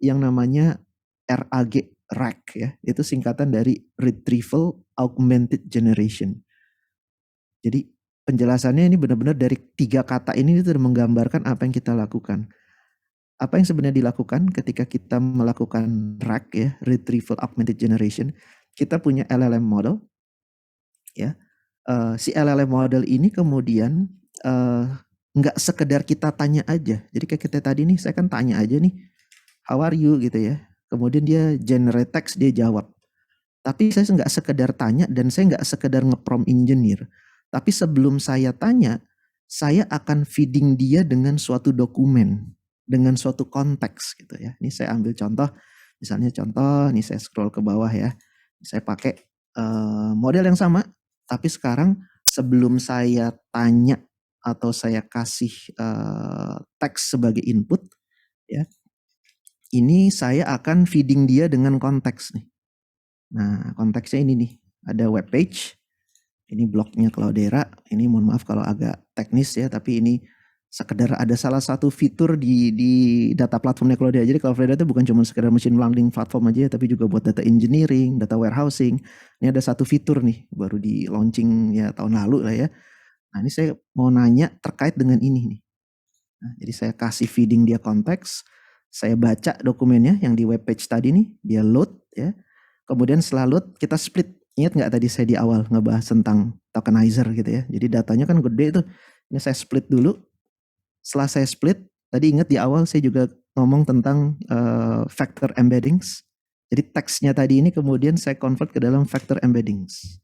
yang namanya RAG ya. Itu singkatan dari Retrieval Augmented Generation. Jadi penjelasannya ini benar-benar dari 3 kata ini itu menggambarkan apa yang kita lakukan. Apa yang sebenarnya dilakukan ketika kita melakukan RAG ya, Retrieval Augmented Generation, kita punya LLM model ya. Si LLM model ini kemudian nggak sekedar kita tanya aja. Jadi kayak kita tadi nih, saya kan tanya aja nih, how are you gitu ya. Kemudian dia generate text, dia jawab. Tapi saya nggak sekedar tanya dan saya nggak sekedar nge-prompt engineer. Tapi sebelum saya tanya, saya akan feeding dia dengan suatu dokumen, dengan suatu konteks gitu ya. Ini saya ambil contoh, misalnya contoh, ini saya scroll ke bawah ya. Saya pakai model yang sama, tapi sekarang sebelum saya tanya atau saya kasih teks sebagai input, ya, ini saya akan feeding dia dengan konteks nih. Nah, konteksnya ini nih, ada web page, ini blognya Cloudera, ini mohon maaf kalau agak teknis ya, tapi ini sekedar ada salah satu fitur di data platformnya Cloudera. Jadi Cloudera itu bukan cuma sekedar machine learning platform aja, tapi juga buat data engineering, data warehousing. Ini ada satu fitur nih, baru di launching ya tahun lalu lah ya. Nah, ini saya mau nanya terkait dengan ini nih. Nah, jadi saya kasih feeding dia konteks, saya baca dokumennya yang di web page tadi nih, dia load ya. Kemudian setelah load kita split. Ingat nggak tadi saya di awal ngebahas tentang tokenizer gitu ya. Jadi datanya kan gede tuh. Ini saya split dulu. Setelah saya split, tadi ingat di awal saya juga ngomong tentang factor embeddings. Jadi teksnya tadi ini kemudian saya convert ke dalam factor embeddings.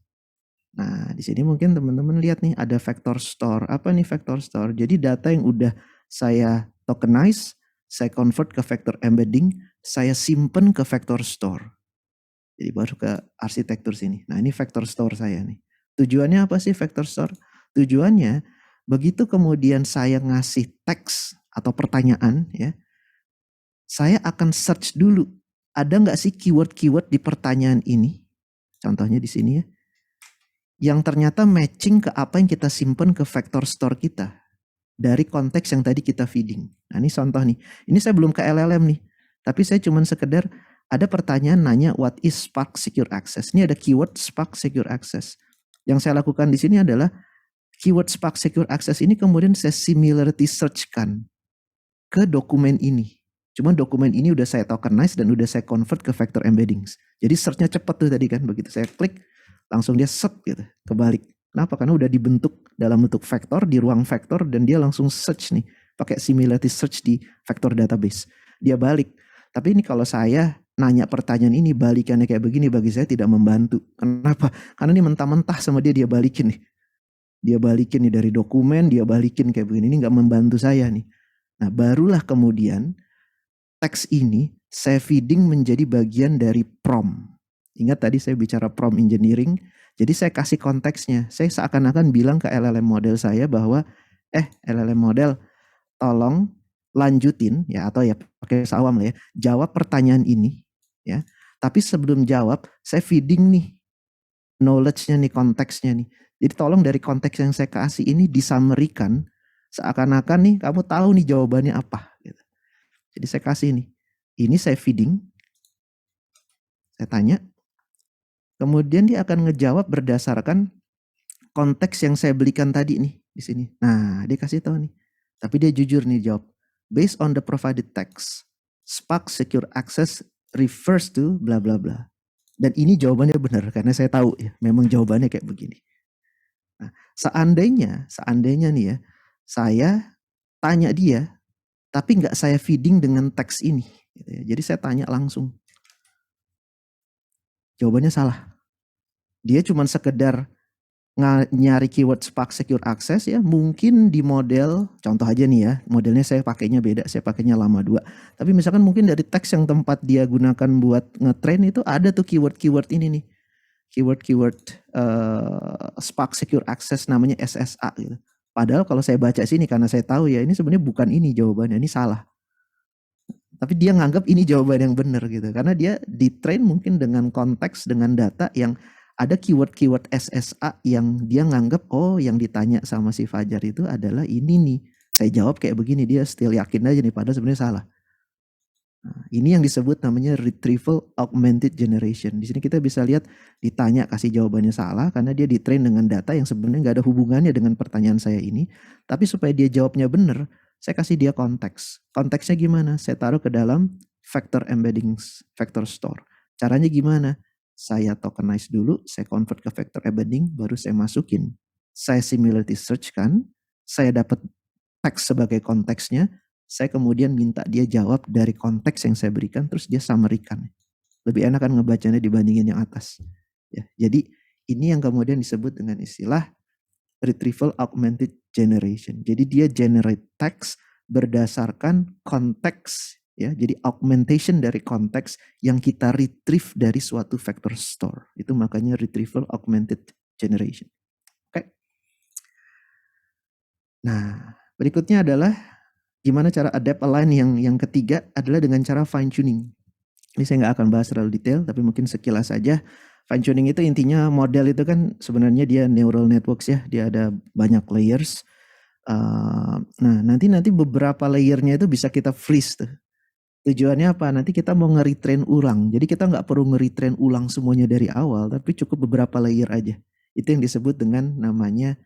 Nah, di sini mungkin teman-teman lihat nih ada vector store. Apa nih vector store? Jadi data yang udah saya tokenize, saya convert ke vector embedding, saya simpen ke vector store. Jadi baru ke arsitektur sini. Nah, ini vector store saya nih. Tujuannya apa sih vector store? Tujuannya begitu kemudian saya ngasih teks atau pertanyaan ya, saya akan search dulu. Ada nggak sih keyword-keyword di pertanyaan ini? Contohnya di sini ya. Yang ternyata matching ke apa yang kita simpen ke vector store kita. Dari konteks yang tadi kita feeding. Nah, ini contoh nih. Ini saya belum ke LLM nih. Tapi saya cuma sekedar ada pertanyaan nanya what is Spark Secure Access. Ini ada keyword Spark Secure Access. Yang saya lakukan di sini adalah keyword Spark Secure Access ini kemudian saya similarity search-kan ke dokumen ini. Cuma dokumen ini udah saya tokenize dan udah saya convert ke vector embeddings. Jadi search-nya cepat tuh tadi kan. Begitu saya klik, langsung dia set gitu, kebalik. Kenapa? Karena udah dibentuk dalam bentuk vektor, di ruang vektor, dan dia langsung search nih, pakai similarity search di vector database. Dia balik. Tapi ini kalau saya nanya pertanyaan ini, balikannya kayak begini, bagi saya tidak membantu. Kenapa? Karena ini mentah-mentah sama dia balikin nih. Dia balikin nih dari dokumen, dia balikin kayak begini. Ini nggak membantu saya nih. Nah, barulah kemudian teks ini saya feeding menjadi bagian dari prompt. Ingat tadi saya bicara prompt engineering. Jadi saya kasih konteksnya. Saya seakan-akan bilang ke LLM model saya bahwa LLM model tolong lanjutin ya, atau ya pakai sawam lah ya, jawab pertanyaan ini ya. Tapi sebelum jawab, saya feeding nih knowledge-nya nih, konteksnya nih. Jadi tolong dari konteks yang saya kasih ini disamerikan seakan-akan nih kamu tahu nih jawabannya apa gitu. Jadi saya kasih nih. Ini saya feeding. Saya tanya. Kemudian dia akan ngejawab berdasarkan konteks yang saya belikan tadi nih di sini. Nah, dia kasih tahu nih. Tapi dia jujur nih jawab. Based on the provided text, Spark Secure Access refers to bla bla bla. Dan ini jawabannya benar karena saya tahu ya, memang jawabannya kayak begini. Nah, seandainya nih ya, saya tanya dia, tapi nggak saya feeding dengan teks ini. Gitu ya. Jadi saya tanya langsung. Jawabannya salah. Dia cuma sekedar nyari keyword Spark Secure Access ya, mungkin di model, contoh aja nih ya, modelnya saya pakainya beda, saya pakainya Llama 2. Tapi misalkan mungkin dari teks yang tempat dia gunakan buat ngetrain itu ada tuh keyword-keyword ini nih. Keyword-keyword Spark Secure Access namanya SSA gitu. Padahal kalau saya baca sini karena saya tahu ya ini sebenarnya bukan ini jawabannya, ini salah. Tapi dia nganggap ini jawaban yang benar gitu. Karena dia di-train mungkin dengan konteks, dengan data yang ada keyword-keyword SSA yang dia nganggap, oh yang ditanya sama si Fajar itu adalah ini nih. Saya jawab kayak begini, dia still yakin aja nih, padahal sebenarnya salah. Nah, ini yang disebut namanya retrieval augmented generation. Di sini kita bisa lihat ditanya kasih jawabannya salah karena dia ditrain dengan data yang sebenarnya nggak ada hubungannya dengan pertanyaan saya ini. Tapi supaya dia jawabnya benar, saya kasih dia konteks. Konteksnya gimana? Saya taruh ke dalam vector embedding, vector store. Caranya gimana? Saya tokenize dulu, saya convert ke vector embedding, baru saya masukin. Saya similarity search kan, saya dapat teks sebagai konteksnya, saya kemudian minta dia jawab dari konteks yang saya berikan, terus dia summary-kan. Lebih enak kan ngebacanya dibandingin yang atas. Ya, jadi ini yang kemudian disebut dengan istilah retrieval augmented generation. Jadi dia generate text berdasarkan konteks, ya. Jadi augmentation dari konteks yang kita retrieve dari suatu vector store. Itu makanya retrieval augmented generation. Oke. Nah, berikutnya adalah gimana cara adapt align yang ketiga adalah dengan cara fine tuning. Ini saya nggak akan bahas terlalu detail, tapi mungkin sekilas saja. Fine tuning itu intinya model itu kan sebenarnya dia neural networks ya, dia ada banyak layers. Nah nanti beberapa layernya itu bisa kita freeze tuh. Tujuannya apa? Nanti kita mau nge-retrain ulang. Jadi kita nggak perlu nge-retrain ulang semuanya dari awal, tapi cukup beberapa layer aja. Itu yang disebut dengan namanya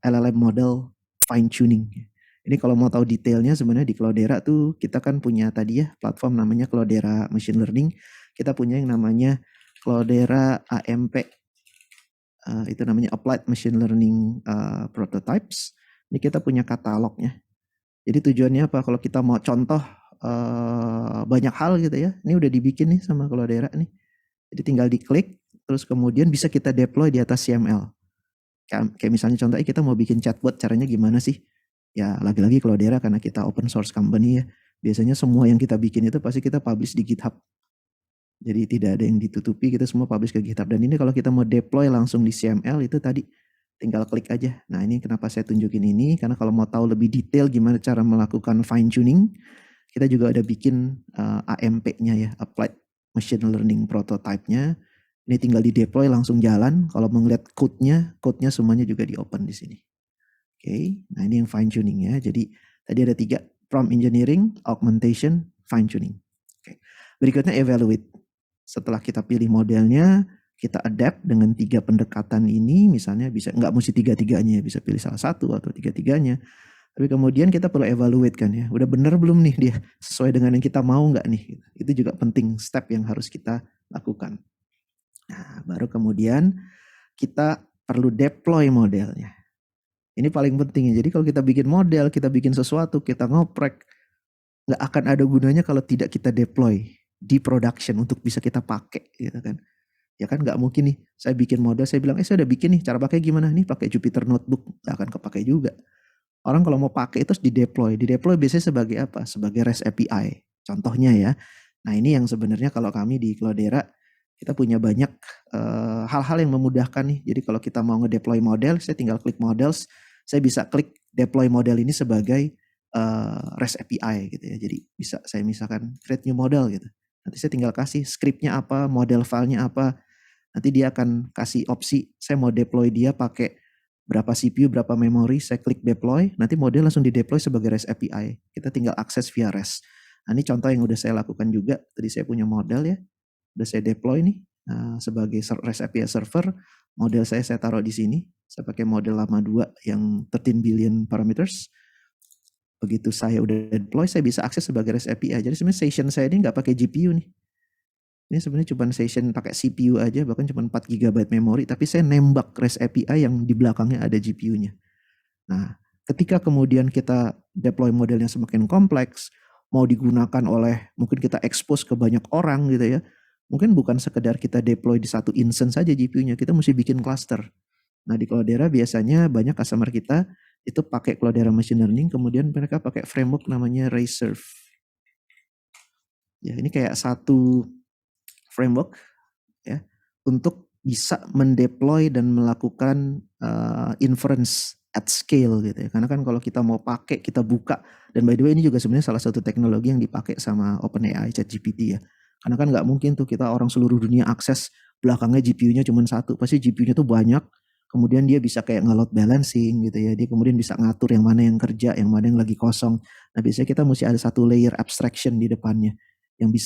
LLM model fine tuning. Ini kalau mau tahu detailnya sebenarnya di Cloudera tuh kita kan punya tadi ya platform namanya Cloudera Machine Learning. Kita punya yang namanya Cloudera AMP. Itu namanya Applied Machine Learning Prototypes. Ini kita punya katalognya. Jadi tujuannya apa? Kalau kita mau contoh banyak hal gitu ya. Ini udah dibikin nih sama Cloudera nih. Jadi tinggal diklik, terus kemudian bisa kita deploy di atas CML. Kayak misalnya contohnya kita mau bikin chatbot, caranya gimana sih? Ya lagi-lagi Cloudera karena kita open source company ya. Biasanya semua yang kita bikin itu pasti kita publish di GitHub. Jadi tidak ada yang ditutupi, kita semua publish ke GitHub. Dan ini kalau kita mau deploy langsung di CML itu tadi tinggal klik aja. Nah ini kenapa saya tunjukin ini, karena kalau mau tahu lebih detail gimana cara melakukan fine tuning, kita juga ada bikin AMP-nya ya, Applied Machine Learning Prototype-nya. Ini tinggal di deploy langsung jalan. Kalau mau ngeliat code-nya semuanya juga di open di sini. Oke, nah ini yang fine tuning ya. Jadi tadi ada 3, prompt engineering, augmentation, fine tuning. Oke. Berikutnya evaluate. Setelah kita pilih modelnya, kita adapt dengan 3 pendekatan ini, misalnya bisa nggak mesti 3-3-nya, bisa pilih salah satu atau 3-3-nya. Tapi kemudian kita perlu evaluate kan ya, udah benar belum nih dia sesuai dengan yang kita mau nggak nih? Itu juga penting step yang harus kita lakukan. Nah, baru kemudian kita perlu deploy modelnya. Ini paling penting ya. Jadi kalau kita bikin model, kita bikin sesuatu, kita ngoprek, nggak akan ada gunanya kalau tidak kita deploy di production untuk bisa kita pakai gitu kan. Ya kan nggak mungkin nih saya bikin model, saya bilang saya udah bikin nih, cara pakai gimana nih, pakai Jupyter Notebook, nggak akan kepakai juga. Orang kalau mau pakai itu di deploy biasanya sebagai apa? Sebagai REST API contohnya ya. Nah ini yang sebenarnya kalau kami di Cloudera kita punya banyak hal-hal yang memudahkan nih. Jadi kalau kita mau ngedeploy model, saya tinggal klik models, saya bisa klik deploy model ini sebagai REST API gitu ya. Jadi bisa saya misalkan create new model gitu. Nanti saya tinggal kasih scriptnya apa, model filenya apa. Nanti dia akan kasih opsi, saya mau deploy dia pakai berapa CPU, berapa memori, saya klik deploy, nanti model langsung di deploy sebagai REST API. Kita tinggal akses via REST. Nah ini contoh yang udah saya lakukan juga. Tadi saya punya model ya, udah saya deploy nih sebagai REST API server. Model saya taruh di sini. Saya pakai model lama 2 yang 13 billion parameters. Begitu saya udah deploy, saya bisa akses sebagai REST API. Jadi sebenarnya session saya ini nggak pakai GPU nih. Ini sebenarnya cuma session pakai CPU aja, bahkan cuma 4 GB memori, tapi saya nembak REST API yang di belakangnya ada GPU-nya. Nah, ketika kemudian kita deploy modelnya semakin kompleks, mau digunakan oleh, mungkin kita expose ke banyak orang gitu ya, mungkin bukan sekedar kita deploy di satu instance saja GPU-nya, kita mesti bikin cluster. Nah di Cloudera biasanya banyak customer kita itu pakai Cloudera Machine Learning, kemudian mereka pakai framework namanya Reserve. Ya ini kayak satu framework ya untuk bisa mendeploy dan melakukan inference at scale gitu ya. Karena kan kalau kita mau pakai, kita buka, dan by the way ini juga sebenarnya salah satu teknologi yang dipakai sama OpenAI ChatGPT ya. Karena kan nggak mungkin tuh kita orang seluruh dunia akses belakangnya GPU-nya cuma satu, pasti GPU-nya tuh banyak. kemudian dia bisa kayak nge-load balancing gitu ya, dia kemudian bisa ngatur yang mana yang kerja, yang mana yang lagi kosong. Nah biasanya kita mesti ada satu layer abstraction di depannya, yang bisa